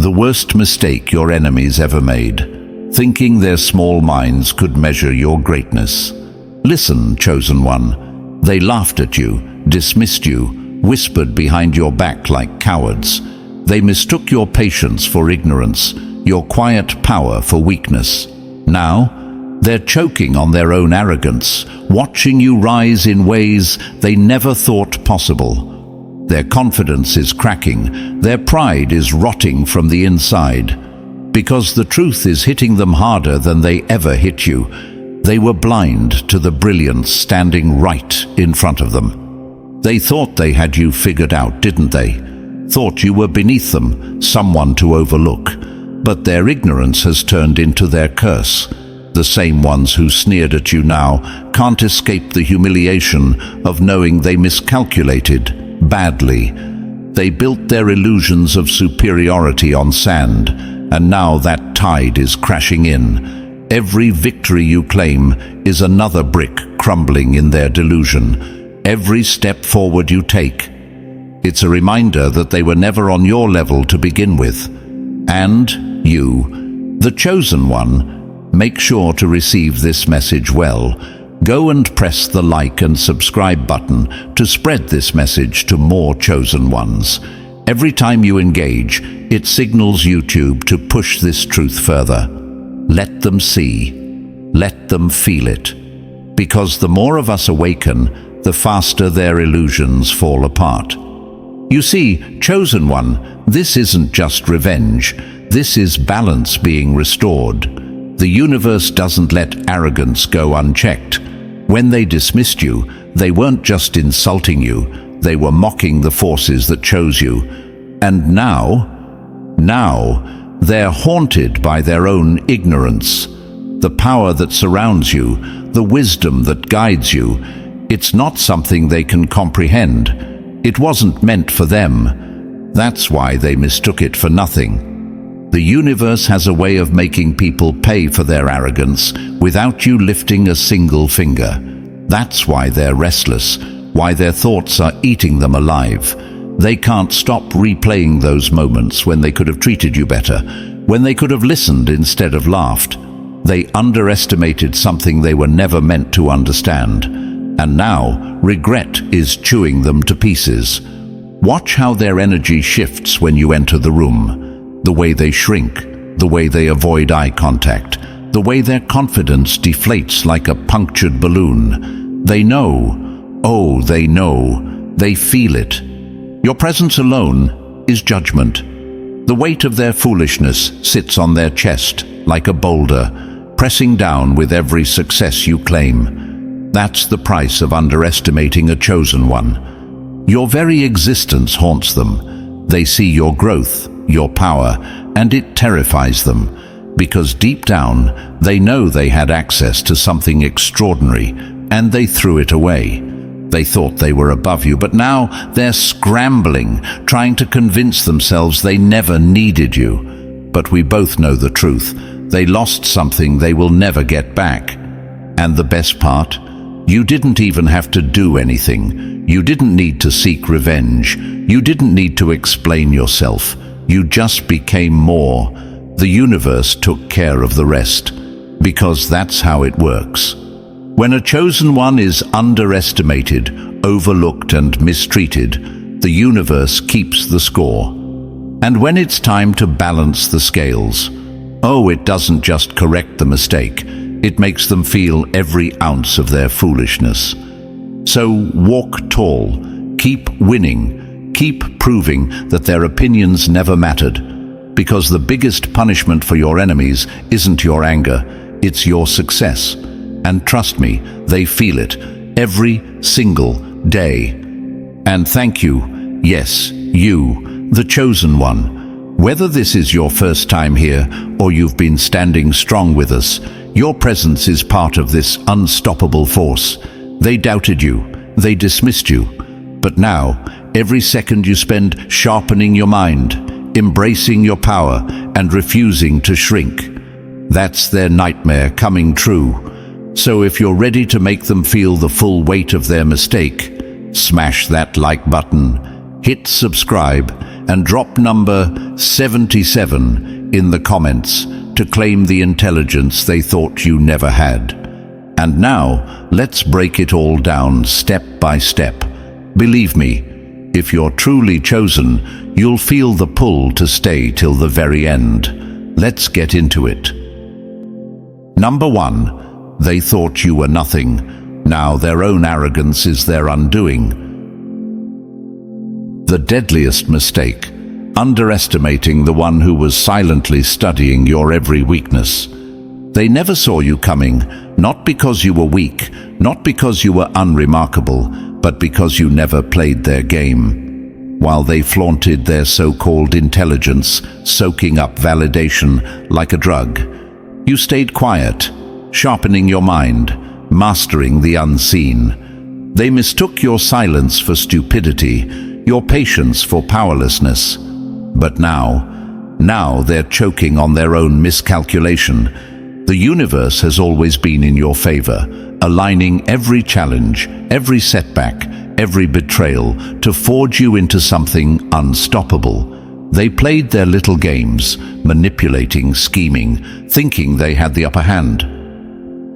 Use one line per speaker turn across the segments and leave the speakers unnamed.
The worst mistake your enemies ever made, thinking their small minds could measure your greatness. Listen, chosen one. They laughed at you, dismissed you, whispered behind your back like cowards. They mistook your patience for ignorance, your quiet power for weakness. Now, they're choking on their own arrogance, watching you rise in ways they never thought possible. Their confidence is cracking, their pride is rotting from the inside. Because the truth is hitting them harder than they ever hit you. They were blind to the brilliance standing right in front of them. They thought they had you figured out, didn't they? Thought you were beneath them, someone to overlook. But their ignorance has turned into their curse. The same ones who sneered at you now can't escape the humiliation of knowing they miscalculated badly. They built their illusions of superiority on sand, and now that tide is crashing in. Every victory you claim is another brick crumbling in their delusion. Every step forward you take, it's a reminder that they were never on your level to begin with. And you, the chosen one, make sure to receive this message well. Go and press the like and subscribe button to spread this message to more chosen ones. Every time you engage, it signals YouTube to push this truth further. Let them see. Let them feel it. Because the more of us awaken, the faster their illusions fall apart. You see, chosen one, this isn't just revenge. This is balance being restored. The universe doesn't let arrogance go unchecked. When they dismissed you, they weren't just insulting you, they were mocking the forces that chose you. And now, they're haunted by their own ignorance. The power that surrounds you, the wisdom that guides you, it's not something they can comprehend. It wasn't meant for them. That's why they mistook it for nothing. The universe has a way of making people pay for their arrogance without you lifting a single finger. That's why they're restless, why their thoughts are eating them alive. They can't stop replaying those moments when they could have treated you better, when they could have listened instead of laughed. They underestimated something they were never meant to understand. And now, regret is chewing them to pieces. Watch how their energy shifts when you enter the room. The way they shrink, the way they avoid eye contact, the way their confidence deflates like a punctured balloon. They know, oh, they know, they feel it. Your presence alone is judgment. The weight of their foolishness sits on their chest like a boulder, pressing down with every success you claim. That's the price of underestimating a chosen one. Your very existence haunts them. They see your growth, your power, and it terrifies them, because deep down they know they had access to something extraordinary, and they threw it away. They thought they were above you, but now they're scrambling, trying to convince themselves they never needed you. But we both know the truth. They lost something they will never get back. And the best part? You didn't even have to do anything. You didn't need to seek revenge. You didn't need to explain yourself. You just became more. The universe took care of the rest, because that's how it works. When a chosen one is underestimated, overlooked and mistreated, the universe keeps the score. And when it's time to balance the scales, oh, it doesn't just correct the mistake, it makes them feel every ounce of their foolishness. So walk tall, keep winning, keep proving that their opinions never mattered, because the biggest punishment for your enemies isn't your anger, it's your success. And trust me, they feel it every single day. And thank you, yes, you, the chosen one. Whether this is your first time here or you've been standing strong with us, your presence is part of this unstoppable force. They doubted you, they dismissed you, but now, every second you spend sharpening your mind, embracing your power, and refusing to shrink. That's their nightmare coming true. So if you're ready to make them feel the full weight of their mistake, smash that like button, hit subscribe and drop number 77 in the comments to claim the intelligence they thought you never had. And now, let's break it all down step by step. Believe me, if you're truly chosen, you'll feel the pull to stay till the very end. Let's get into it. Number 1. They thought you were nothing. Now their own arrogance is their undoing. The deadliest mistake: underestimating the one who was silently studying your every weakness. They never saw you coming, not because you were weak, not because you were unremarkable, but because you never played their game. While they flaunted their so-called intelligence, soaking up validation like a drug, you stayed quiet, sharpening your mind, mastering the unseen. They mistook your silence for stupidity, your patience for powerlessness. But now they're choking on their own miscalculation. The universe has always been in your favor, aligning every challenge, every setback, every betrayal to forge you into something unstoppable. They played their little games, manipulating, scheming, thinking they had the upper hand.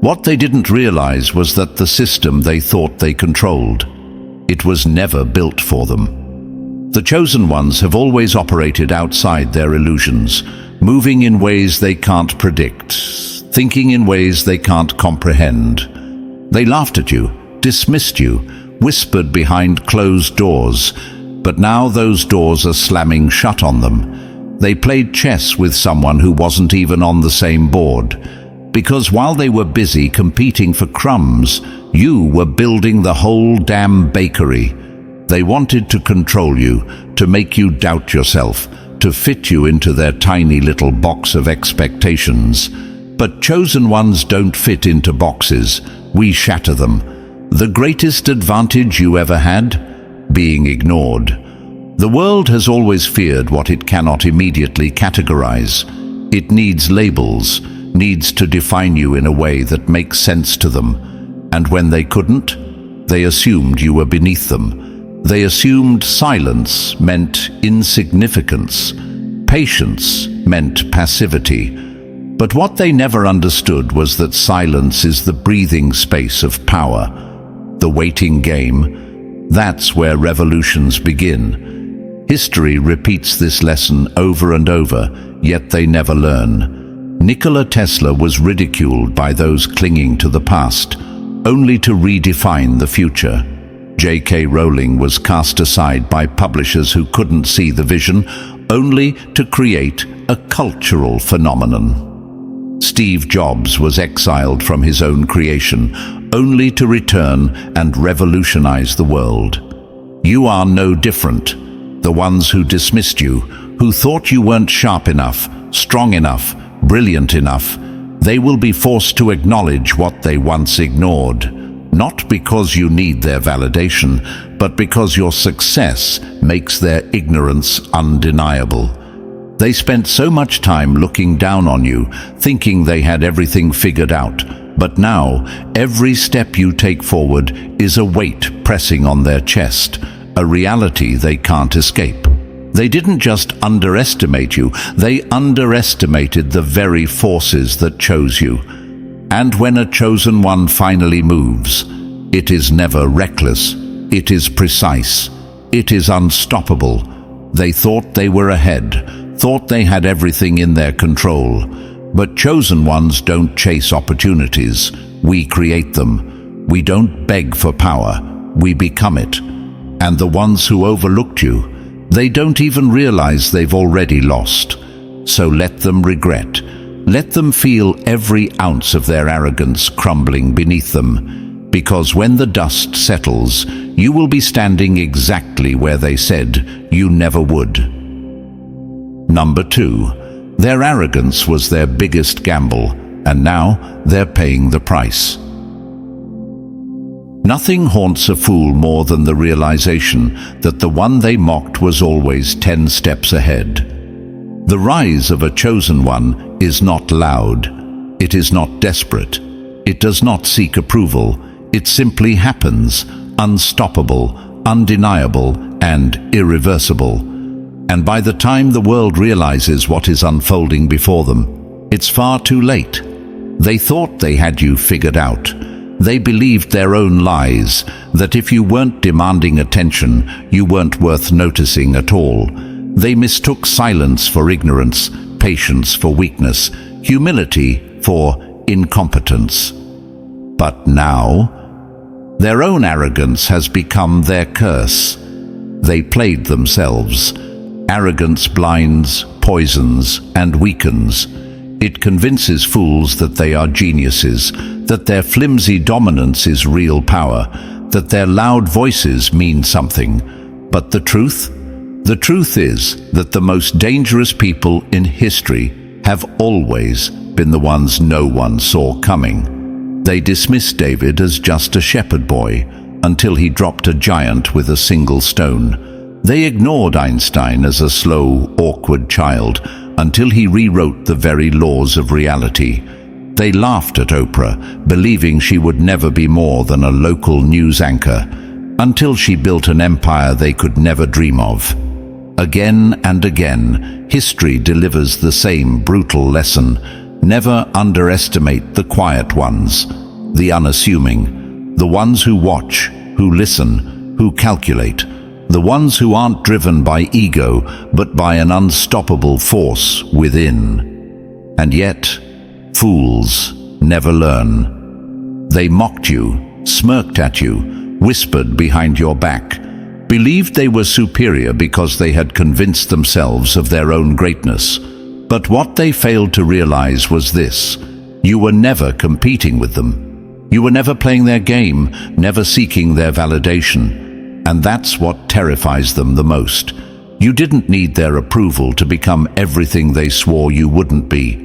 What they didn't realize was that the system they thought they controlled, it was never built for them. The chosen ones have always operated outside their illusions, moving in ways they can't predict, thinking in ways they can't comprehend. They laughed at you, dismissed you, whispered behind closed doors, but now those doors are slamming shut on them. They played chess with someone who wasn't even on the same board, because while they were busy competing for crumbs, you were building the whole damn bakery. They wanted to control you, to make you doubt yourself, to fit you into their tiny little box of expectations. But chosen ones don't fit into boxes. We shatter them. The greatest advantage you ever had? Being ignored. The world has always feared what it cannot immediately categorize. It needs labels, needs to define you in a way that makes sense to them. And when they couldn't, they assumed you were beneath them. They assumed silence meant insignificance. Patience meant passivity. But what they never understood was that silence is the breathing space of power. The waiting game, that's where revolutions begin. History repeats this lesson over and over, yet they never learn. Nikola Tesla was ridiculed by those clinging to the past, only to redefine the future. J.K. Rowling was cast aside by publishers who couldn't see the vision, only to create a cultural phenomenon. Steve Jobs was exiled from his own creation, only to return and revolutionize the world. You are no different. The ones who dismissed you, who thought you weren't sharp enough, strong enough, brilliant enough, they will be forced to acknowledge what they once ignored. Not because you need their validation, but because your success makes their ignorance undeniable. They spent so much time looking down on you, thinking they had everything figured out. But now, every step you take forward is a weight pressing on their chest, a reality they can't escape. They didn't just underestimate you, they underestimated the very forces that chose you. And when a chosen one finally moves, it is never reckless, it is precise, it is unstoppable. They thought they were ahead, thought they had everything in their control. But chosen ones don't chase opportunities, we create them. We don't beg for power, we become it. And the ones who overlooked you, they don't even realize they've already lost. So let them regret. Let them feel every ounce of their arrogance crumbling beneath them, because when the dust settles, you will be standing exactly where they said you never would. Number 2, their arrogance was their biggest gamble, and now they're paying the price. Nothing haunts a fool more than the realization that the one they mocked was always 10 steps ahead. The rise of a chosen one is not loud. It is not desperate. It does not seek approval. It simply happens, unstoppable, undeniable, and irreversible. And by the time the world realizes what is unfolding before them, it's far too late. They thought they had you figured out. They believed their own lies, that if you weren't demanding attention, you weren't worth noticing at all. They mistook silence for ignorance, patience for weakness, humility for incompetence. But now, their own arrogance has become their curse. They played themselves. Arrogance blinds, poisons, and weakens. It convinces fools that they are geniuses, that their flimsy dominance is real power, that their loud voices mean something. But the truth? The truth is that the most dangerous people in history have always been the ones no one saw coming. They dismissed David as just a shepherd boy until he dropped a giant with a single stone. They ignored Einstein as a slow, awkward child until he rewrote the very laws of reality. They laughed at Oprah, believing she would never be more than a local news anchor, until she built an empire they could never dream of. Again and again, history delivers the same brutal lesson. Never underestimate the quiet ones, the unassuming, the ones who watch, who listen, who calculate, the ones who aren't driven by ego but by an unstoppable force within. And yet, fools never learn. They mocked you, smirked at you, whispered behind your back, believed they were superior because they had convinced themselves of their own greatness. But what they failed to realize was this: you were never competing with them. You were never playing their game, never seeking their validation. And that's what terrifies them the most. You didn't need their approval to become everything they swore you wouldn't be.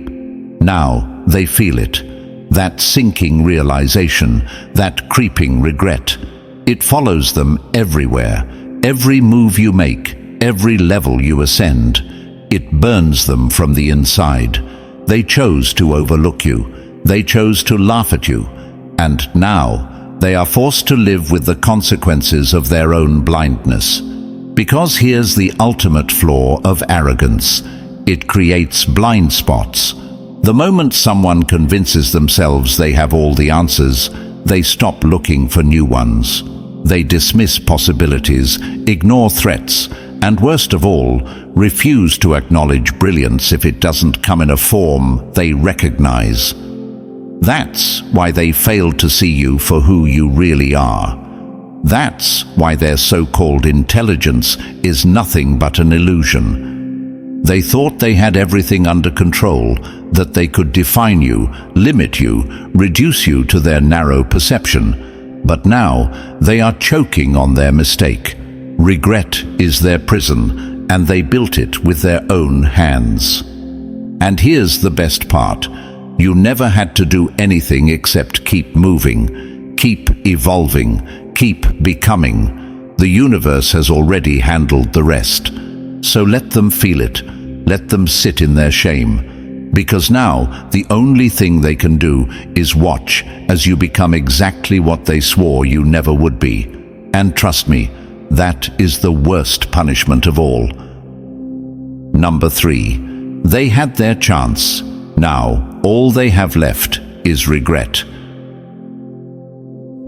Now they feel it. That sinking realization, that creeping regret. It follows them everywhere. Every move you make, every level you ascend. It burns them from the inside. They chose to overlook you. They chose to laugh at you. And now they are forced to live with the consequences of their own blindness. Because here's the ultimate flaw of arrogance: it creates blind spots. The moment someone convinces themselves they have all the answers, they stop looking for new ones. They dismiss possibilities, ignore threats, and worst of all, refuse to acknowledge brilliance if it doesn't come in a form they recognize. That's why they failed to see you for who you really are. That's why their so-called intelligence is nothing but an illusion. They thought they had everything under control, that they could define you, limit you, reduce you to their narrow perception. But now they are choking on their mistake. Regret is their prison, and they built it with their own hands. And here's the best part: you never had to do anything except keep moving, keep evolving, keep becoming. The universe has already handled the rest. So let them feel it. Let them sit in their shame. Because now the only thing they can do is watch as you become exactly what they swore you never would be. And trust me, that is the worst punishment of all. Number 3. They had their chance. Now, all they have left is regret.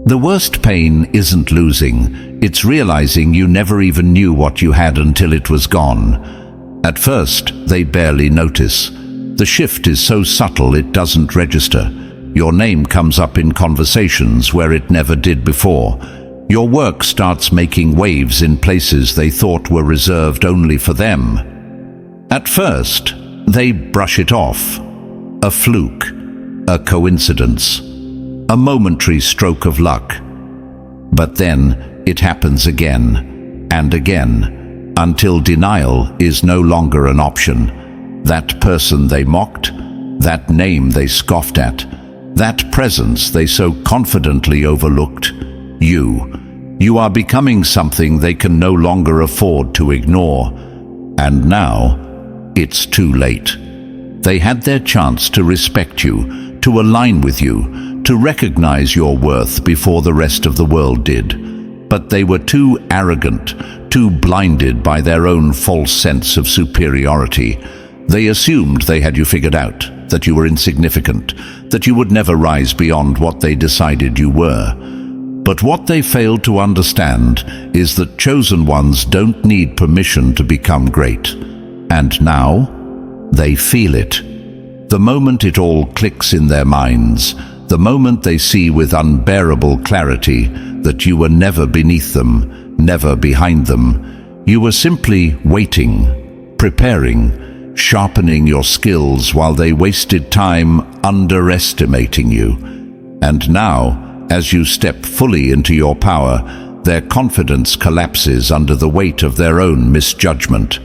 The worst pain isn't losing, it's realizing you never even knew what you had until it was gone. At first, they barely notice. The shift is so subtle it doesn't register. Your name comes up in conversations where it never did before. Your work starts making waves in places they thought were reserved only for them. At first, they brush it off. A fluke, a coincidence, a momentary stroke of luck. But then it happens again and again, until denial is no longer an option. That person they mocked, that name they scoffed at, that presence they so confidently overlooked, you are becoming something they can no longer afford to ignore. And now, it's too late. They had their chance to respect you, to align with you, to recognize your worth before the rest of the world did. But they were too arrogant, too blinded by their own false sense of superiority. They assumed they had you figured out, that you were insignificant, that you would never rise beyond what they decided you were. But what they failed to understand is that chosen ones don't need permission to become great. And now, they feel it. The moment it all clicks in their minds, the moment they see with unbearable clarity that you were never beneath them, never behind them, you were simply waiting, preparing, sharpening your skills while they wasted time underestimating you. And now, as you step fully into your power, their confidence collapses under the weight of their own misjudgment.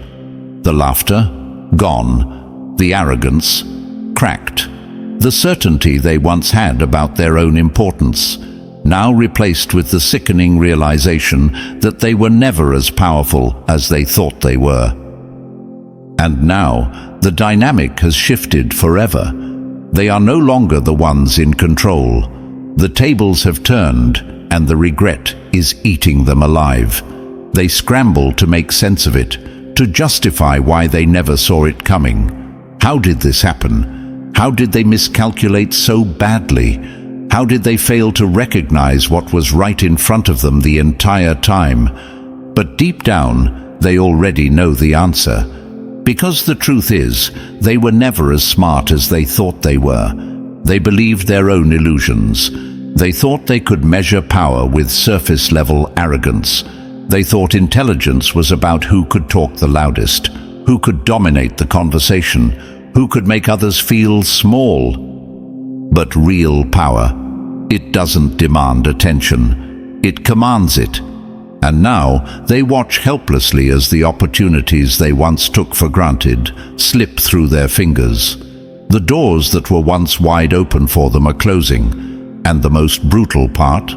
The laughter, gone. The arrogance, cracked. The certainty they once had about their own importance, now replaced with the sickening realization that they were never as powerful as they thought they were. And now, the dynamic has shifted forever. They are no longer the ones in control. The tables have turned, and the regret is eating them alive. They scramble to make sense of it, to justify why they never saw it coming. How did this happen? How did they miscalculate so badly? How did they fail to recognize what was right in front of them the entire time? But deep down, they already know the answer. Because the truth is, they were never as smart as they thought they were. They believed their own illusions. They thought they could measure power with surface-level arrogance. They thought intelligence was about who could talk the loudest, who could dominate the conversation, who could make others feel small. But real power, it doesn't demand attention. It commands it. And now they watch helplessly as the opportunities they once took for granted slip through their fingers. The doors that were once wide open for them are closing. And the most brutal part,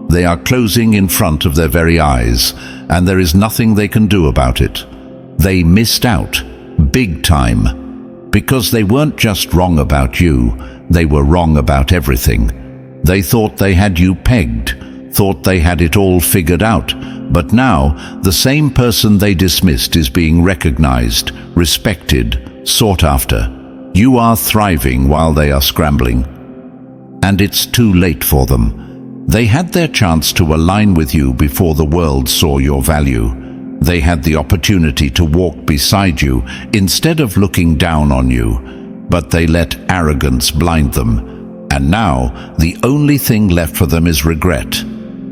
they are closing in front of their very eyes, and there is nothing they can do about it. They missed out, big time, because they weren't just wrong about you, they were wrong about everything. They thought they had you pegged, thought they had it all figured out, but now the same person they dismissed is being recognized, respected, sought after. You are thriving while they are scrambling. And it's too late for them. They had their chance to align with you before the world saw your value. They had the opportunity to walk beside you instead of looking down on you, but they let arrogance blind them. And now, the only thing left for them is regret.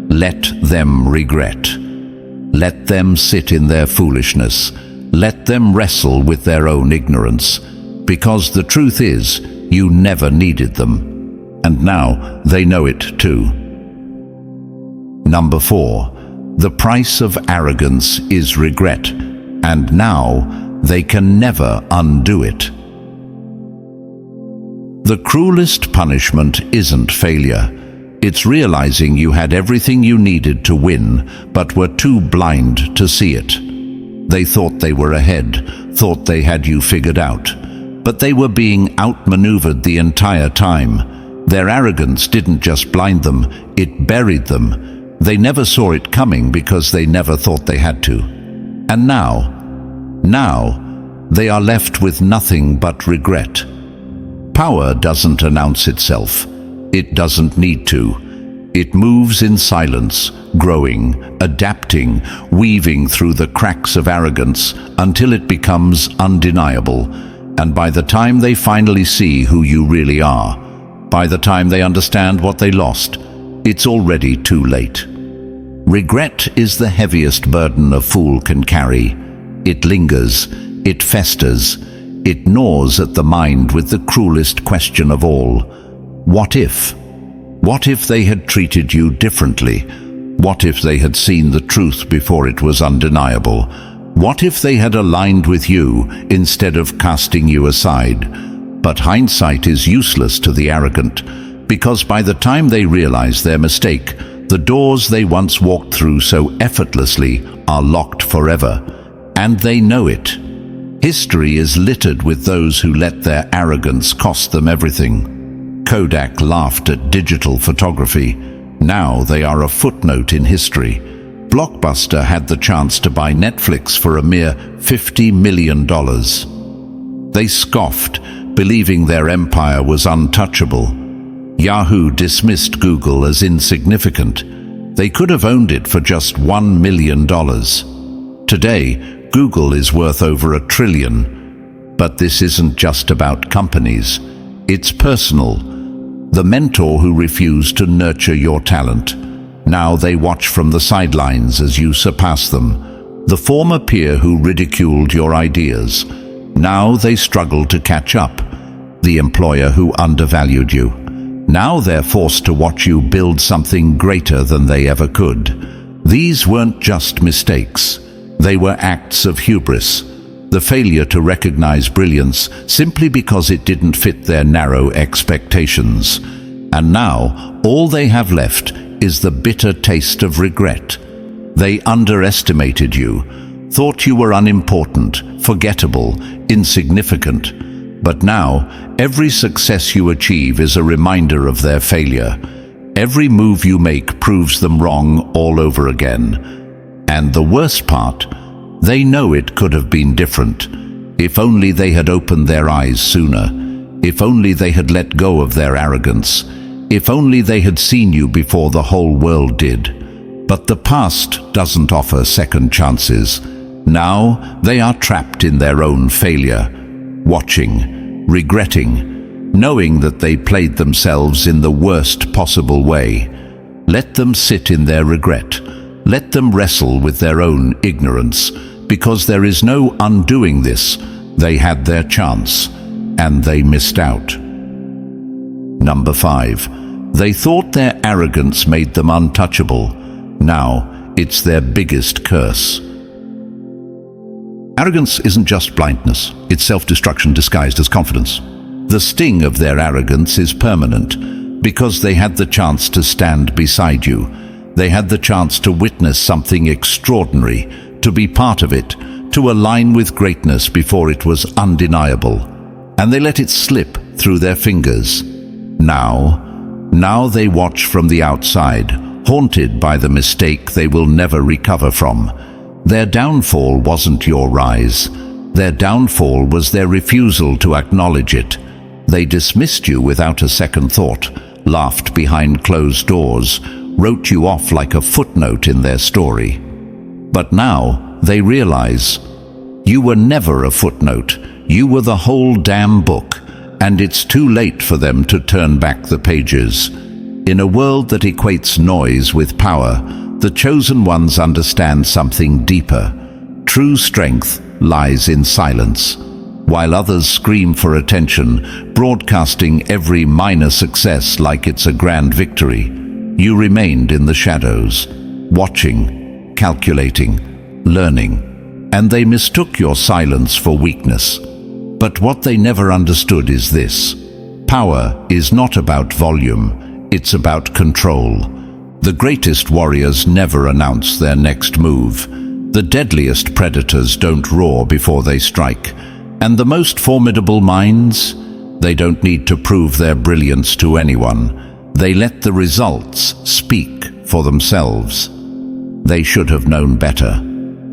Let them regret. Let them sit in their foolishness. Let them wrestle with their own ignorance. Because the truth is, you never needed them. And now they know it too. Number 4. The price of arrogance is regret, and now they can never undo it. The cruelest punishment isn't failure. It's realizing you had everything you needed to win, but were too blind to see it. They thought they were ahead, thought they had you figured out, but they were being outmaneuvered the entire time. Their arrogance didn't just blind them, it buried them. They never saw it coming because they never thought they had to. And now, they are left with nothing but regret. Power doesn't announce itself. It doesn't need to. It moves in silence, growing, adapting, weaving through the cracks of arrogance until it becomes undeniable. And by the time they finally see who you really are, by the time they understand what they lost, it's already too late. Regret is the heaviest burden a fool can carry. It lingers, it festers, it gnaws at the mind with the cruelest question of all. What if? What if they had treated you differently? What if they had seen the truth before it was undeniable? What if they had aligned with you instead of casting you aside? But hindsight is useless to the arrogant, because by the time they realize their mistake, the doors they once walked through so effortlessly are locked forever, and they know it. History is littered with those who let their arrogance cost them everything. Kodak laughed at digital photography. Now they are a footnote in history. Blockbuster had the chance to buy Netflix for a mere $50 million. They scoffed, believing their empire was untouchable. Yahoo dismissed Google as insignificant. They could have owned it for just $1 million. Today, Google is worth over $1 trillion. But this isn't just about companies. It's personal. The mentor who refused to nurture your talent. Now they watch from the sidelines as you surpass them. The former peer who ridiculed your ideas. Now they struggle to catch up. The employer who undervalued you. Now they're forced to watch you build something greater than they ever could. These weren't just mistakes. They were acts of hubris. The failure to recognize brilliance simply because it didn't fit their narrow expectations. And now, all they have left is the bitter taste of regret. They underestimated you, thought you were unimportant, forgettable, insignificant. But now, every success you achieve is a reminder of their failure. Every move you make proves them wrong all over again. And the worst part, they know it could have been different. If only they had opened their eyes sooner. If only they had let go of their arrogance. If only they had seen you before the whole world did. But the past doesn't offer second chances. Now they are trapped in their own failure, watching, regretting, knowing that they played themselves in the worst possible way. Let them sit in their regret. Let them wrestle with their own ignorance, because there is no undoing this. They had their chance, and they missed out. Number 5. They thought their arrogance made them untouchable. Now, it's their biggest curse. Arrogance isn't just blindness, it's self-destruction disguised as confidence. The sting of their arrogance is permanent, because they had the chance to stand beside you. They had the chance to witness something extraordinary, to be part of it, to align with greatness before it was undeniable. And they let it slip through their fingers. Now they watch from the outside, haunted by the mistake they will never recover from. Their downfall wasn't your rise. Their downfall was their refusal to acknowledge it. They dismissed you without a second thought, laughed behind closed doors, wrote you off like a footnote in their story. But now they realize you were never a footnote. You were the whole damn book, and it's too late for them to turn back the pages. In a world that equates noise with power, the chosen ones understand something deeper. True strength lies in silence. While others scream for attention, broadcasting every minor success like it's a grand victory, you remained in the shadows, watching, calculating, learning, and they mistook your silence for weakness. But what they never understood is this: power is not about volume, it's about control. The greatest warriors never announce their next move. The deadliest predators don't roar before they strike. And the most formidable minds, they don't need to prove their brilliance to anyone. They let the results speak for themselves. They should have known better.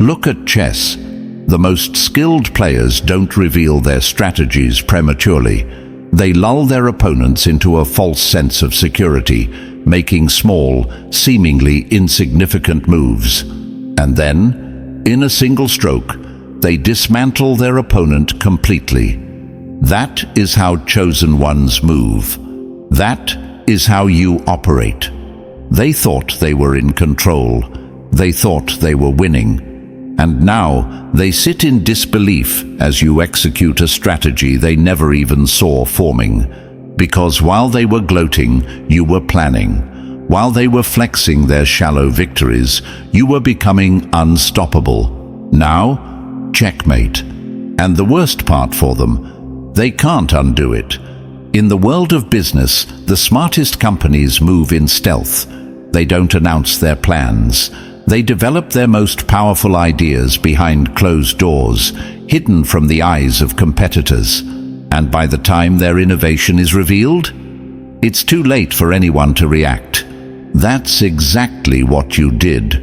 Look at chess. The most skilled players don't reveal their strategies prematurely. They lull their opponents into a false sense of security, making small, seemingly insignificant moves. And then, in a single stroke, they dismantle their opponent completely. That is how chosen ones move. That is how you operate. They thought they were in control. They thought they were winning. And now they sit in disbelief as you execute a strategy they never even saw forming. Because while they were gloating, you were planning. While they were flexing their shallow victories, you were becoming unstoppable. Now, checkmate. And the worst part for them, they can't undo it. In the world of business, the smartest companies move in stealth. They don't announce their plans. They develop their most powerful ideas behind closed doors, hidden from the eyes of competitors. And by the time their innovation is revealed, it's too late for anyone to react. That's exactly what you did.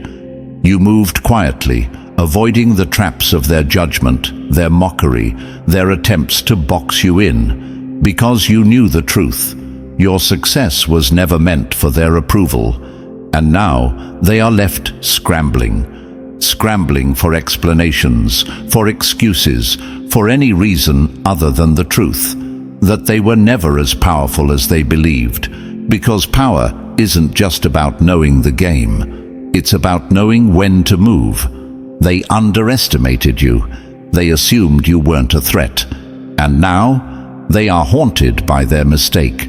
You moved quietly, avoiding the traps of their judgment, their mockery, their attempts to box you in, because you knew the truth. Your success was never meant for their approval, and now they are left scrambling for explanations, for excuses, for any reason other than the truth, that they were never as powerful as they believed, because power isn't just about knowing the game, it's about knowing when to move. They underestimated you, they assumed you weren't a threat, and now they are haunted by their mistake.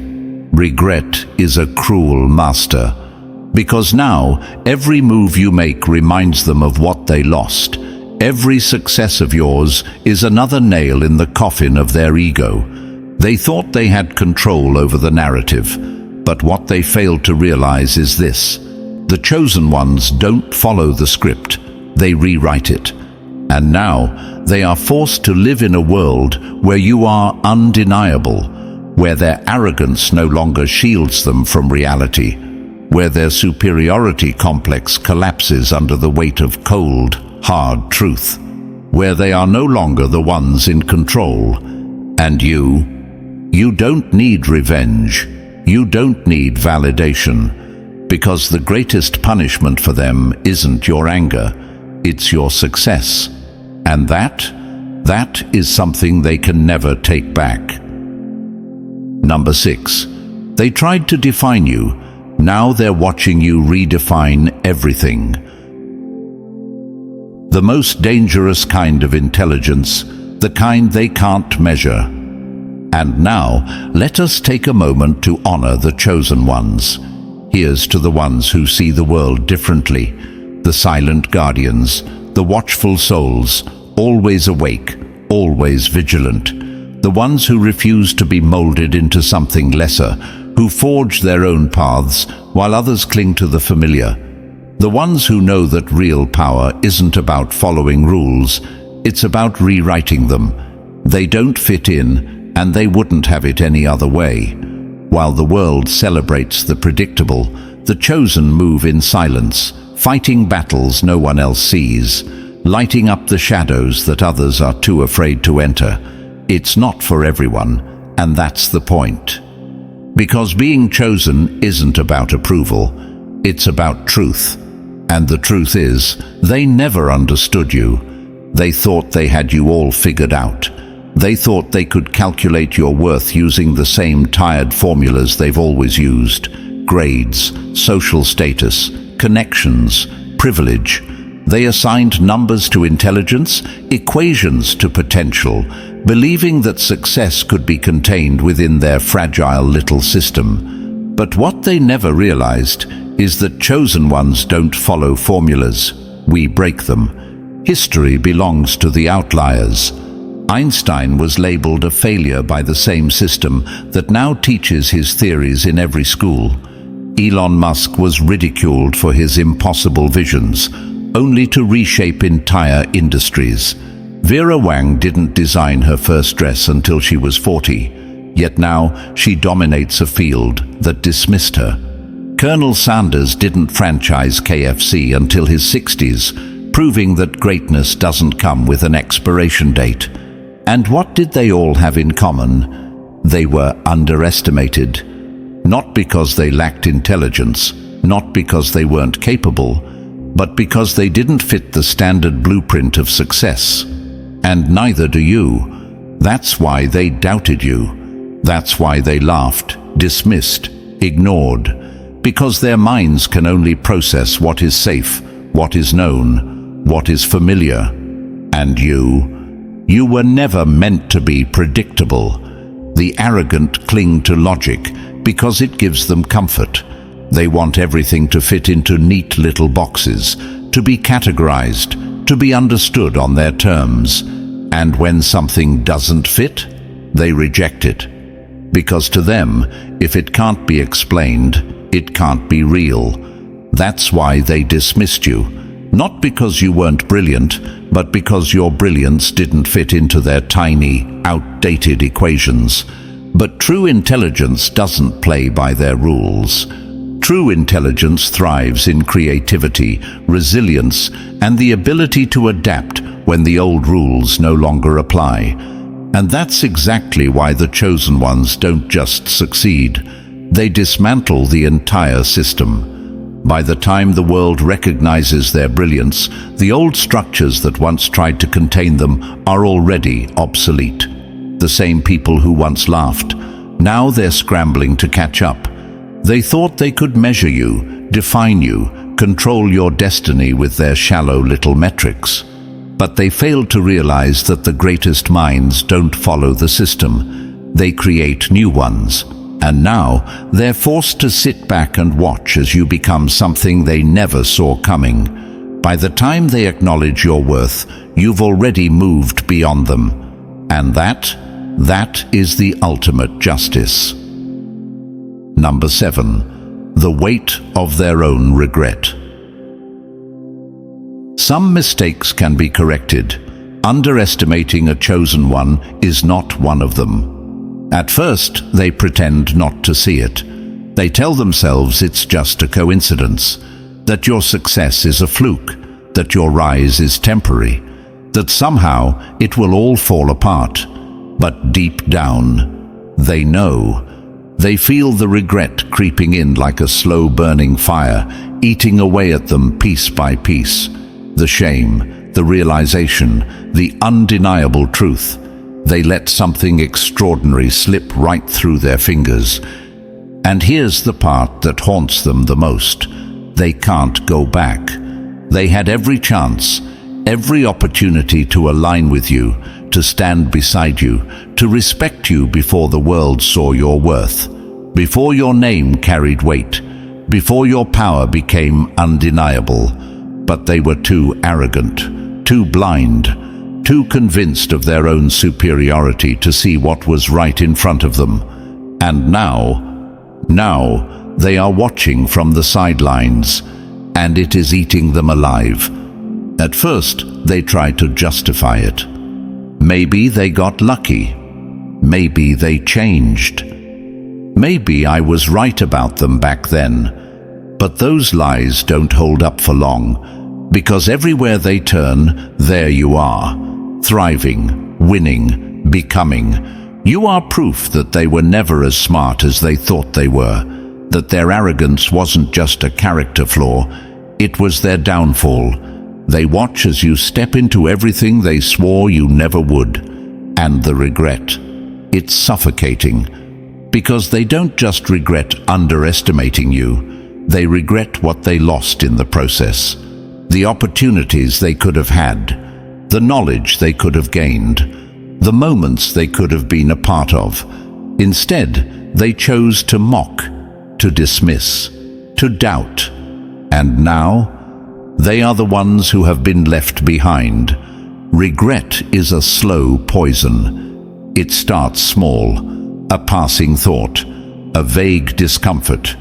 Regret is a cruel master, because now every move you make reminds them of what they lost. Every success of yours is another nail in the coffin of their ego. They thought they had control over the narrative, but what they failed to realize is this: the chosen ones don't follow the script, they rewrite it. And now they are forced to live in a world where you are undeniable, where their arrogance no longer shields them from reality, where their superiority complex collapses under the weight of cold, hard truth, where they are no longer the ones in control. And you don't need revenge, you don't need validation, because the greatest punishment for them isn't your anger, it's your success. And that is something they can never take back. Number 6. They tried to define you. Now they're watching you redefine everything. The most dangerous kind of intelligence, the kind they can't measure. And now, let us take a moment to honor the chosen ones. Here's to the ones who see the world differently, the silent guardians, the watchful souls, always awake, always vigilant, the ones who refuse to be molded into something lesser, who forge their own paths while others cling to the familiar, the ones who know that real power isn't about following rules, it's about rewriting them. They don't fit in, and they wouldn't have it any other way. While the world celebrates the predictable, the chosen move in silence, fighting battles no one else sees, lighting up the shadows that others are too afraid to enter. It's not for everyone, and that's the point. Because being chosen isn't about approval, it's about truth. And the truth is, they never understood you. They thought they had you all figured out. They thought they could calculate your worth using the same tired formulas they've always used: grades, social status, connections, privilege. They assigned numbers to intelligence, equations to potential, believing that success could be contained within their fragile little system. But what they never realized is that chosen ones don't follow formulas. We break them. History belongs to the outliers. Einstein was labeled a failure by the same system that now teaches his theories in every school. Elon Musk was ridiculed for his impossible visions, only to reshape entire industries. Vera Wang didn't design her first dress until she was 40, yet now she dominates a field that dismissed her. Colonel Sanders didn't franchise KFC until his 60s, proving that greatness doesn't come with an expiration date. And what did they all have in common? They were underestimated. Not because they lacked intelligence, not because they weren't capable, but because they didn't fit the standard blueprint of success. And neither do you. That's why they doubted you. That's why they laughed, dismissed, ignored. Because their minds can only process what is safe, what is known, what is familiar. And you were never meant to be predictable. The arrogant cling to logic because it gives them comfort. They want everything to fit into neat little boxes, to be categorized, to be understood on their terms. And when something doesn't fit, they reject it. Because to them, if it can't be explained, it can't be real. That's why they dismissed you. Not because you weren't brilliant, but because your brilliance didn't fit into their tiny, outdated equations. But true intelligence doesn't play by their rules. True intelligence thrives in creativity, resilience, and the ability to adapt when the old rules no longer apply. And that's exactly why the chosen ones don't just succeed. They dismantle the entire system. By the time the world recognizes their brilliance, the old structures that once tried to contain them are already obsolete. The same people who once laughed, now they're scrambling to catch up. They thought they could measure you, define you, control your destiny with their shallow little metrics. But they failed to realize that the greatest minds don't follow the system. They create new ones. And now they're forced to sit back and watch as you become something they never saw coming. By the time they acknowledge your worth, you've already moved beyond them. And that is the ultimate justice. Number 7. The weight of their own regret. Some mistakes can be corrected. Underestimating a chosen one is not one of them. At first, they pretend not to see it. They tell themselves it's just a coincidence, that your success is a fluke, that your rise is temporary, that somehow it will all fall apart. But deep down, they know. They feel the regret creeping in like a slow-burning fire, eating away at them piece by piece. The shame, the realization, the undeniable truth. They let something extraordinary slip right through their fingers. And here's the part that haunts them the most. They can't go back. They had every chance, every opportunity to align with you, to stand beside you, to respect you before the world saw your worth, before your name carried weight, before your power became undeniable. But they were too arrogant, too blind, too convinced of their own superiority to see what was right in front of them. And now they are watching from the sidelines, and it is eating them alive. At first, they try to justify it. Maybe they got lucky. Maybe they changed. Maybe I was right about them back then. But those lies don't hold up for long, because everywhere they turn, there you are, thriving, winning, becoming. You are proof that they were never as smart as they thought they were, that their arrogance wasn't just a character flaw, it was their downfall. They watch as you step into everything they swore you never would. And the regret, it's suffocating. Because they don't just regret underestimating you, they regret what they lost in the process. The opportunities they could have had, the knowledge they could have gained, the moments they could have been a part of. Instead, they chose to mock, to dismiss, to doubt. And now, they are the ones who have been left behind. Regret is a slow poison. It starts small, a passing thought, a vague discomfort.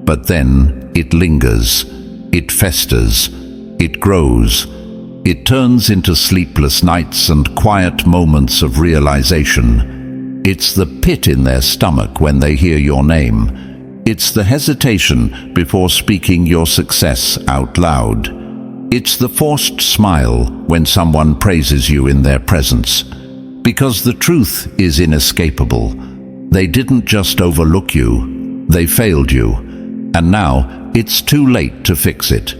But then it lingers, it festers, it grows. It turns into sleepless nights and quiet moments of realization. It's the pit in their stomach when they hear your name. It's the hesitation before speaking your success out loud. It's the forced smile when someone praises you in their presence. Because the truth is inescapable. They didn't just overlook you, they failed you. And now it's too late to fix it.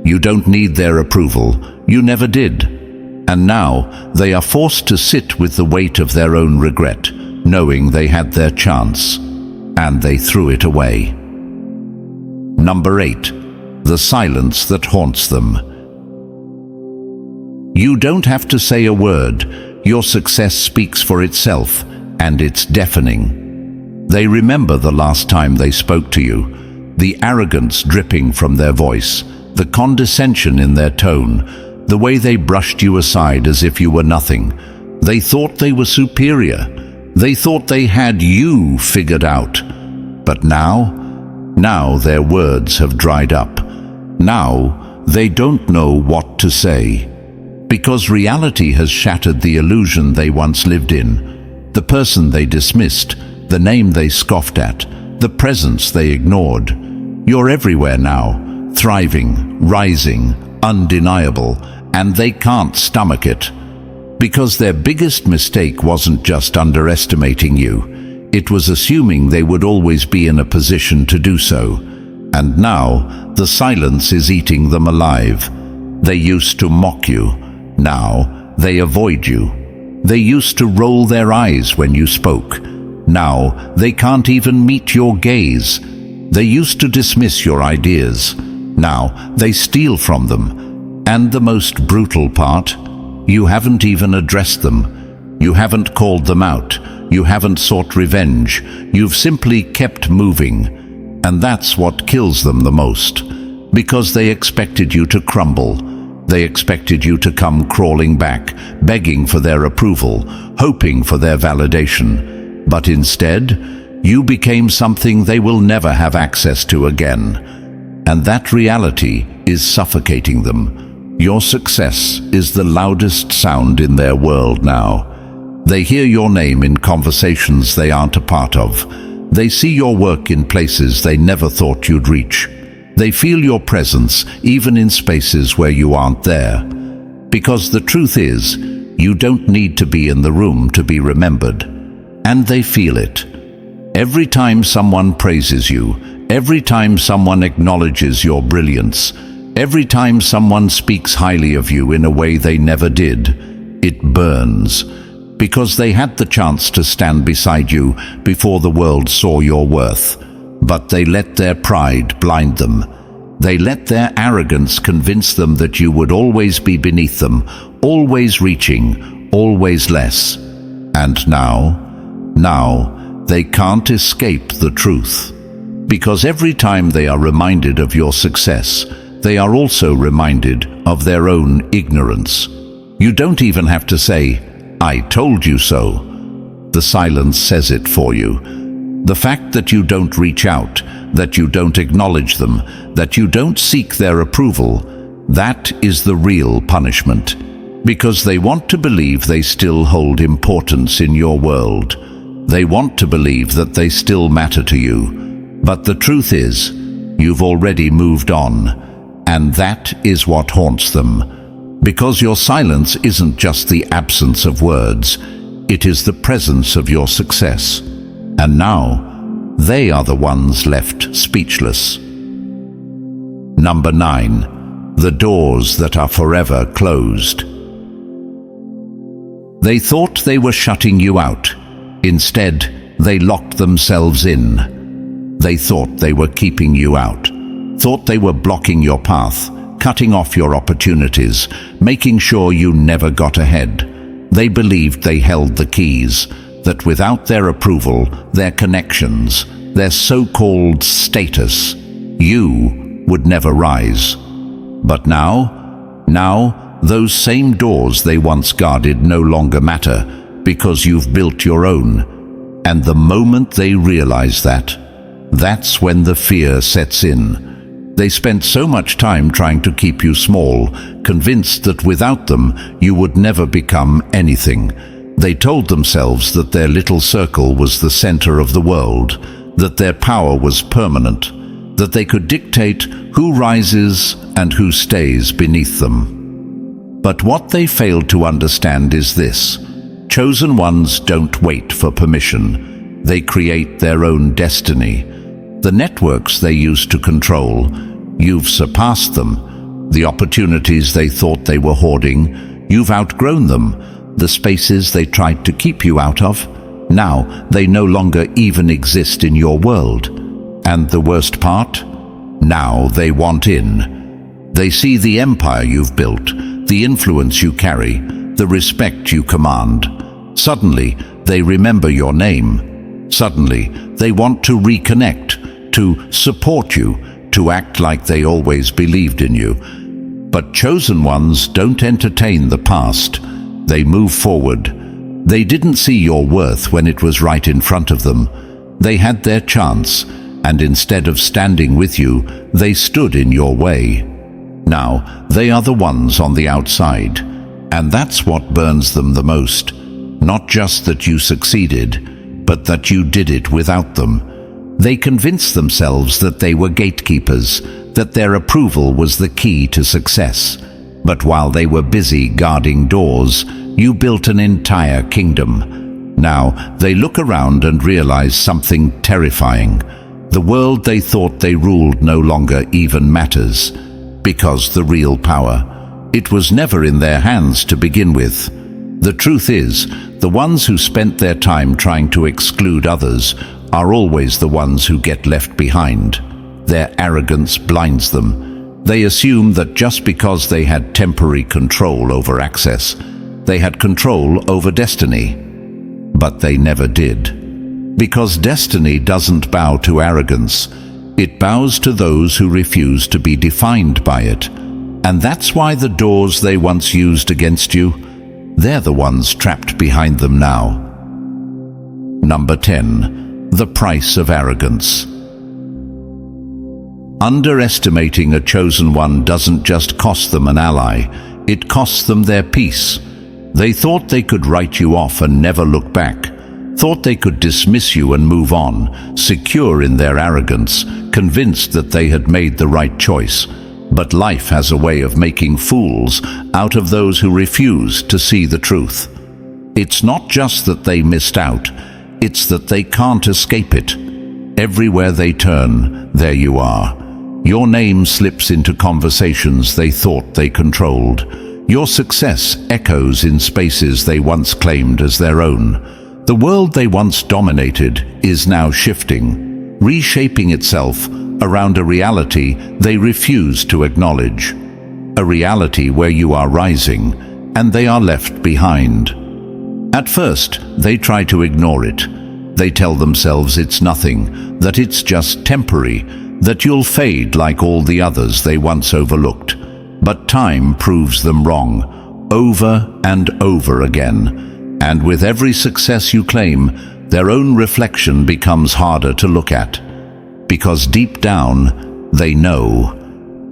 You don't need their approval, you never did. And now they are forced to sit with the weight of their own regret, knowing they had their chance, and they threw it away. Number 8. The silence that haunts them. You don't have to say a word. Your success speaks for itself, and it's deafening. They remember the last time they spoke to you, the arrogance dripping from their voice, the condescension in their tone, the way they brushed you aside as if you were nothing. They thought they were superior. They thought they had you figured out. But now their words have dried up. Now they don't know what to say. Because reality has shattered the illusion they once lived in, the person they dismissed, the name they scoffed at, the presence they ignored. You're everywhere now, thriving, rising, undeniable, and they can't stomach it. Because their biggest mistake wasn't just underestimating you, it was assuming they would always be in a position to do so. And now, the silence is eating them alive. They used to mock you. Now, they avoid you. They used to roll their eyes when you spoke. Now, they can't even meet your gaze. They used to dismiss your ideas. Now, they steal from them. And the most brutal part, you haven't even addressed them. You haven't called them out. You haven't sought revenge. You've simply kept moving. And that's what kills them the most. Because they expected you to crumble. They expected you to come crawling back, begging for their approval, hoping for their validation. But instead, you became something they will never have access to again. And that reality is suffocating them. Your success is the loudest sound in their world now. They hear your name in conversations they aren't a part of. They see your work in places they never thought you'd reach. They feel your presence even in spaces where you aren't there. Because the truth is, you don't need to be in the room to be remembered. And they feel it. Every time someone praises you, every time someone acknowledges your brilliance, every time someone speaks highly of you in a way they never did, it burns. Because they had the chance to stand beside you before the world saw your worth. But they let their pride blind them. They let their arrogance convince them that you would always be beneath them, always reaching, always less. And now they can't escape the truth. Because every time they are reminded of your success, they are also reminded of their own ignorance. You don't even have to say, "I told you so." The silence says it for you. The fact that you don't reach out, that you don't acknowledge them, that you don't seek their approval, that is the real punishment. Because they want to believe they still hold importance in your world. They want to believe that they still matter to you. But the truth is, you've already moved on. And that is what haunts them. Because your silence isn't just the absence of words, it is the presence of your success. And now, they are the ones left speechless. Number 9. The doors that are forever closed. They thought they were shutting you out. Instead, they locked themselves in. They thought they were keeping you out. Thought they were blocking your path, cutting off your opportunities, making sure you never got ahead. They believed they held the keys, that without their approval, their connections, their so-called status, you would never rise. But now, those same doors they once guarded no longer matter, because you've built your own. And the moment they realize that, that's when the fear sets in. They spent so much time trying to keep you small, convinced that without them you would never become anything. They told themselves that their little circle was the center of the world, that their power was permanent, that they could dictate who rises and who stays beneath them. But what they failed to understand is this: chosen ones don't wait for permission. They create their own destiny. The networks they used to control, you've surpassed them. The opportunities they thought they were hoarding, you've outgrown them. The spaces they tried to keep you out of, now they no longer even exist in your world. And the worst part? Now they want in. They see the empire you've built, the influence you carry, the respect you command. Suddenly, they remember your name. Suddenly, they want to reconnect, to support you, to act like they always believed in you. But chosen ones don't entertain the past. They move forward. They didn't see your worth when it was right in front of them. They had their chance, and instead of standing with you, they stood in your way. Now, they are the ones on the outside. And that's what burns them the most. Not just that you succeeded, but that you did it without them. They convinced themselves that they were gatekeepers, that their approval was the key to success. But while they were busy guarding doors, you built an entire kingdom. Now, they look around and realize something terrifying. The world they thought they ruled no longer even matters, because the real power, it was never in their hands to begin with. The truth is, the ones who spent their time trying to exclude others are always the ones who get left behind. Their arrogance blinds them. They assume that just because they had temporary control over access, they had control over destiny. But they never did. Because destiny doesn't bow to arrogance, it bows to those who refuse to be defined by it. And that's why the doors they once used against you, they're the ones trapped behind them now. Number 10. The price of arrogance. Underestimating a chosen one doesn't just cost them an ally, it costs them their peace. They thought they could write you off and never look back, thought they could dismiss you and move on, secure in their arrogance, convinced that they had made the right choice. But life has a way of making fools out of those who refuse to see the truth. It's not just that they missed out, it's that they can't escape it. Everywhere they turn, there you are. Your name slips into conversations they thought they controlled. Your success echoes in spaces they once claimed as their own. The world they once dominated is now shifting, reshaping itself around a reality they refuse to acknowledge. A reality where you are rising and they are left behind. At first, they try to ignore it. They tell themselves it's nothing, that it's just temporary, that you'll fade like all the others they once overlooked. But time proves them wrong, over and over again. And with every success you claim, their own reflection becomes harder to look at. Because deep down, they know.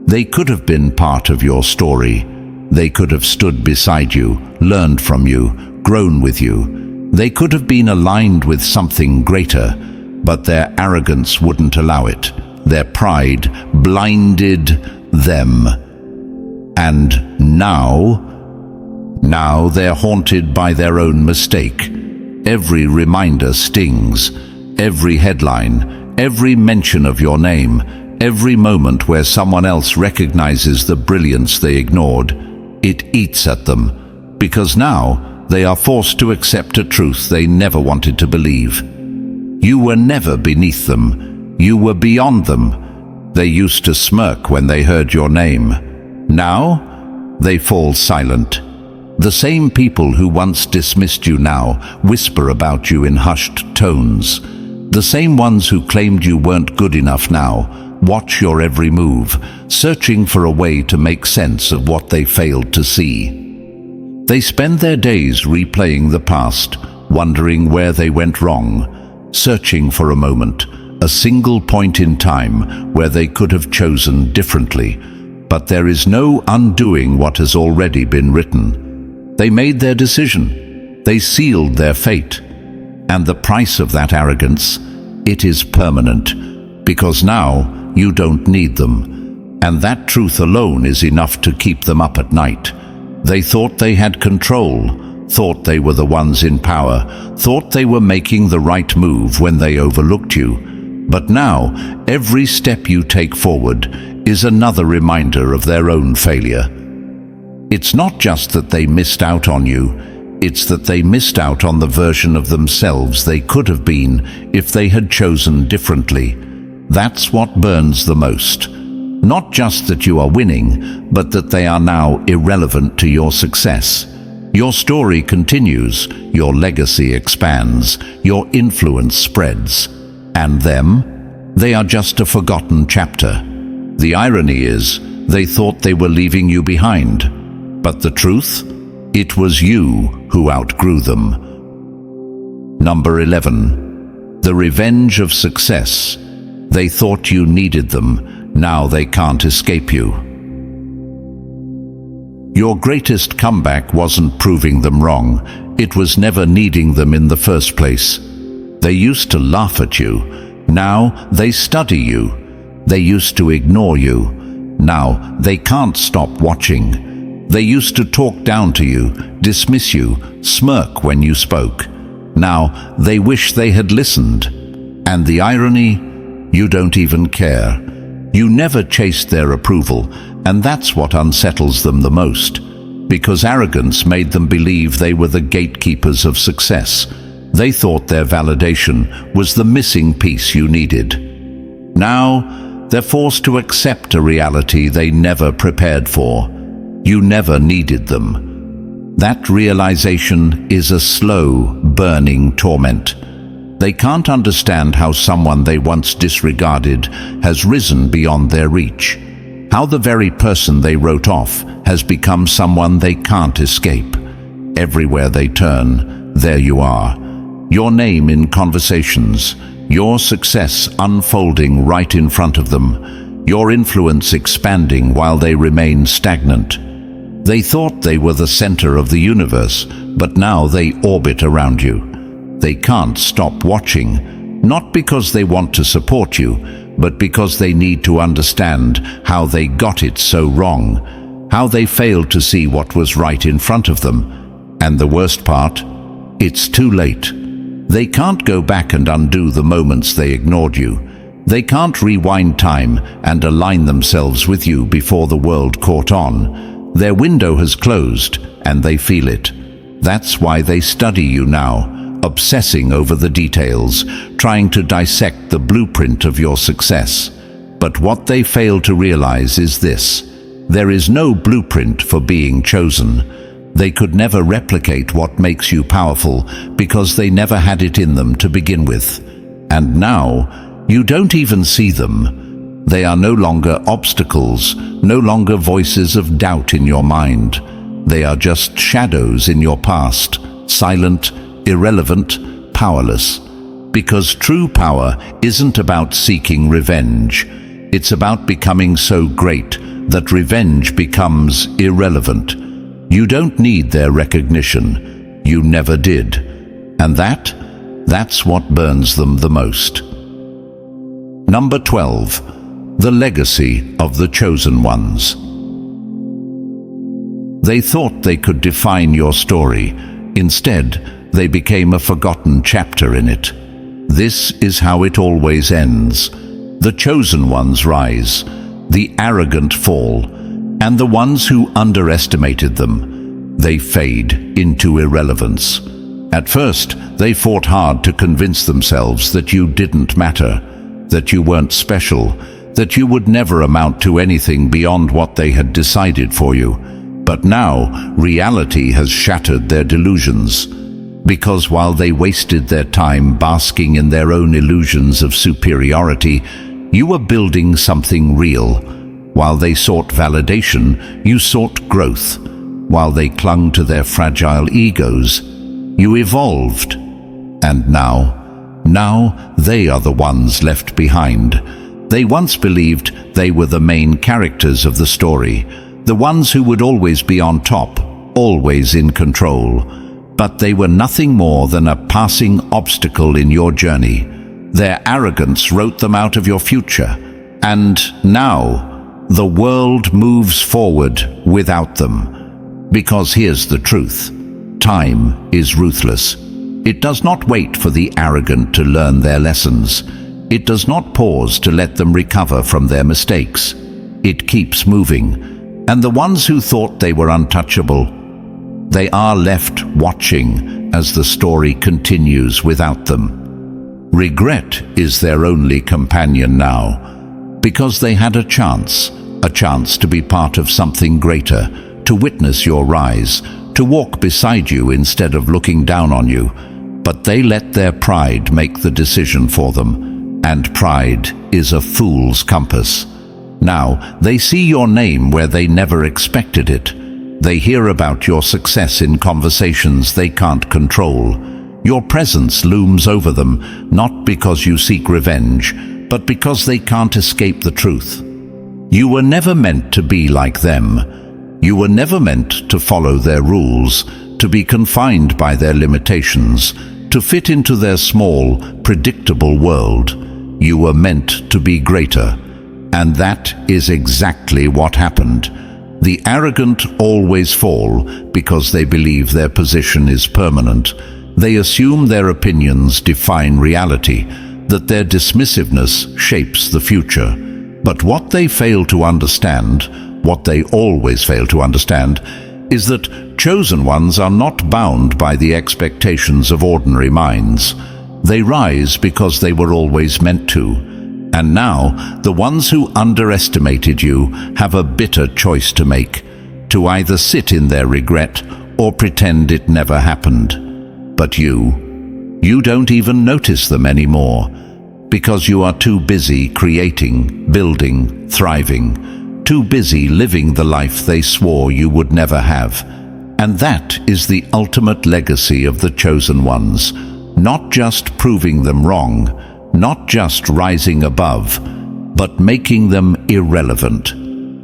They could have been part of your story. They could have stood beside you, learned from you, grown with you. They could have been aligned with something greater, but their arrogance wouldn't allow it. Their pride blinded them. And now they're haunted by their own mistake. Every reminder stings. Every headline, every mention of your name, every moment where someone else recognizes the brilliance they ignored, it eats at them. Because now they are forced to accept a truth they never wanted to believe. You were never beneath them. You were beyond them. They used to smirk when they heard your name. Now, they fall silent. The same people who once dismissed you now whisper about you in hushed tones. The same ones who claimed you weren't good enough now watch your every move, searching for a way to make sense of what they failed to see. They spend their days replaying the past, wondering where they went wrong, searching for a moment, a single point in time where they could have chosen differently. But there is no undoing what has already been written. They made their decision. They sealed their fate. And the price of that arrogance, it is permanent, because now you don't need them. And that truth alone is enough to keep them up at night. They thought they had control, thought they were the ones in power, thought they were making the right move when they overlooked you. But now, every step you take forward is another reminder of their own failure. It's not just that they missed out on you, it's that they missed out on the version of themselves they could have been if they had chosen differently. That's what burns the most. Not just that you are winning, but that they are now irrelevant to your success. Your story continues, your legacy expands, your influence spreads. And them? They are just a forgotten chapter. The irony is, they thought they were leaving you behind. But the truth? It was you who outgrew them. Number 11. The revenge of success. They thought you needed them. Now they can't escape you. Your greatest comeback wasn't proving them wrong. It was never needing them in the first place. They used to laugh at you. Now they study you. They used to ignore you. Now they can't stop watching. They used to talk down to you, dismiss you, smirk when you spoke. Now they wish they had listened. And the irony? You don't even care. You never chased their approval, and that's what unsettles them the most. Because arrogance made them believe they were the gatekeepers of success. They thought their validation was the missing piece you needed. Now, they're forced to accept a reality they never prepared for. You never needed them. That realization is a slow, burning torment. They can't understand how someone they once disregarded has risen beyond their reach. How the very person they wrote off has become someone they can't escape. Everywhere they turn, there you are. Your name in conversations, your success unfolding right in front of them, your influence expanding while they remain stagnant. They thought they were the center of the universe, but now they orbit around you. They can't stop watching, not because they want to support you, but because they need to understand how they got it so wrong, how they failed to see what was right in front of them. And the worst part, it's too late. They can't go back and undo the moments they ignored you. They can't rewind time and align themselves with you before the world caught on. Their window has closed, and they feel it. That's why they study you now, obsessing over the details, trying to dissect the blueprint of your success. But what they fail to realize is this: there is no blueprint for being chosen. They could never replicate what makes you powerful because they never had it in them to begin with. And now, you don't even see them. They are no longer obstacles, no longer voices of doubt in your mind. They are just shadows in your past, silent, irrelevant, powerless. Because true power isn't about seeking revenge. It's about becoming so great that revenge becomes irrelevant. You don't need their recognition. You never did. And that's what burns them the most. Number 12. The legacy of the chosen ones. They thought they could define your story. Instead, they became a forgotten chapter in it. This is how it always ends. The chosen ones rise, the arrogant fall, and the ones who underestimated them, they fade into irrelevance. At first, they fought hard to convince themselves that you didn't matter, that you weren't special, that you would never amount to anything beyond what they had decided for you. But now, reality has shattered their delusions. Because while they wasted their time basking in their own illusions of superiority, you were building something real. While they sought validation, you sought growth. While they clung to their fragile egos, you evolved. And now they are the ones left behind. They once believed they were the main characters of the story, the ones who would always be on top, always in control. But they were nothing more than a passing obstacle in your journey. Their arrogance wrote them out of your future. And now, the world moves forward without them. Because here's the truth: time is ruthless. It does not wait for the arrogant to learn their lessons. It does not pause to let them recover from their mistakes. It keeps moving. And the ones who thought they were untouchable, they are left watching as the story continues without them. Regret is their only companion now, because they had a chance to be part of something greater, to witness your rise, to walk beside you instead of looking down on you. But they let their pride make the decision for them, and pride is a fool's compass. Now, they see your name where they never expected it. They hear about your success in conversations they can't control. Your presence looms over them, not because you seek revenge, but because they can't escape the truth. You were never meant to be like them. You were never meant to follow their rules, to be confined by their limitations, to fit into their small, predictable world. You were meant to be greater. And that is exactly what happened. The arrogant always fall because they believe their position is permanent. They assume their opinions define reality, that their dismissiveness shapes the future. But what they fail to understand, what they always fail to understand, is that chosen ones are not bound by the expectations of ordinary minds. They rise because they were always meant to. And now, the ones who underestimated you have a bitter choice to make, to either sit in their regret or pretend it never happened. But you don't even notice them anymore, because you are too busy creating, building, thriving, too busy living the life they swore you would never have. And that is the ultimate legacy of the chosen ones, not just proving them wrong, not just rising above, but making them irrelevant.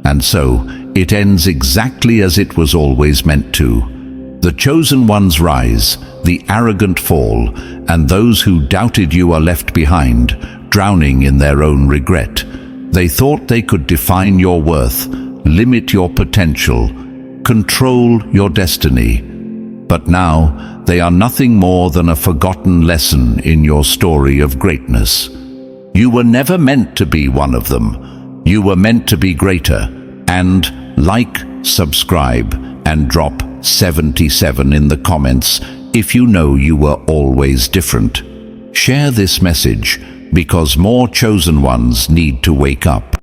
And so, it ends exactly as it was always meant to. The chosen ones rise, the arrogant fall, and those who doubted you are left behind, drowning in their own regret. They thought they could define your worth, limit your potential, control your destiny. But now, they are nothing more than a forgotten lesson in your story of greatness. You were never meant to be one of them. You were meant to be greater. And like, subscribe, and drop 77 in the comments if you know you were always different. Share this message because more chosen ones need to wake up.